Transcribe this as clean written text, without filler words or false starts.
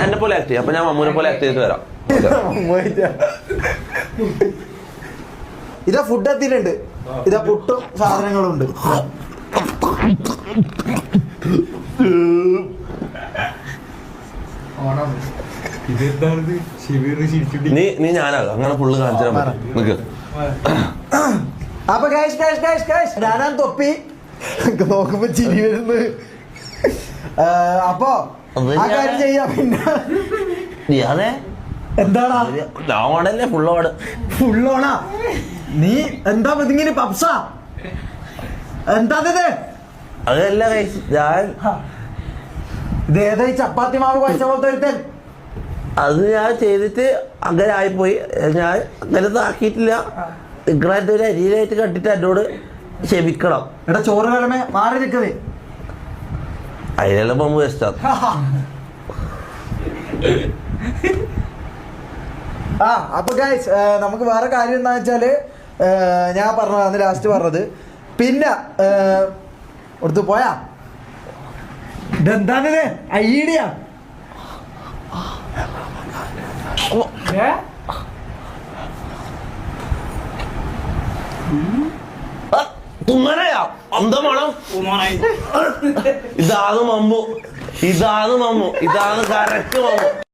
എന്നെ പോലെ ആക്ട് ചെയ്യും. അപ്പൊ ഞാൻ മമ്മൂനെ പോലെ ആക്ട് ചെയ്തിട്ട് വരാം. ഇതാ ഫുഡ് എത്തിയിട്ടുണ്ട്. ഇതാ പുട്ടും സാധനങ്ങളും ഉണ്ട്. നീ ഞാനാകാം. അങ്ങനെ ഫുള്ള് കാണിച്ചു തരാൻ പറ്റും. നിക്ക്. അപ്പൊ ഞാനാണ് തൊപ്പി. നോക്കുമ്പോ ചിരി വരുന്നു. അപ്പൊ ആ കാര്യം ചെയ്യാം. പിന്നെ എന്താടാ ഓണല്ലേ? ഫുള്ളോണാ? നീ എന്താ ഇതിങ്ങനെ പപ്സാ? എന്താ അതല്ല ഞാൻ ഇതേതാ ഈ ചപ്പാത്തി മാവ് കഴിച്ച പോലത്തെ ഒരുത്തൻ? അത് ഞാൻ ചെയ്തിട്ട് അങ്ങനെ ആയിപ്പോയി. ഞാൻ അങ്ങനെ ആക്കിയിട്ടില്ല. നിങ്ങളെന്റെ ഒരു അരിയിലായിട്ട് കണ്ടിട്ട് എന്നോട് ക്ഷമിക്കണം. എടാ ചോറ് കിഴമേ മാറി നിൽക്കതേ. അതിനെല്ലാം മമ്മ വേസ്റ്റാ. അപ്പൊ ഗൈസ് നമുക്ക് വേറെ കാര്യം എന്താ വെച്ചാല് ഞാൻ പറഞ്ഞതാണ് ലാസ്റ്റ് പറഞ്ഞത്. പിന്നെ എടുത്ത് പോയാ ഇതെന്താണിത്? ഐഡിയ തുമ്മനയാ അന്തമണം. ഇതാണ് മമ്മു, ഇതാണ് കറക്റ്റ് മമ്മു.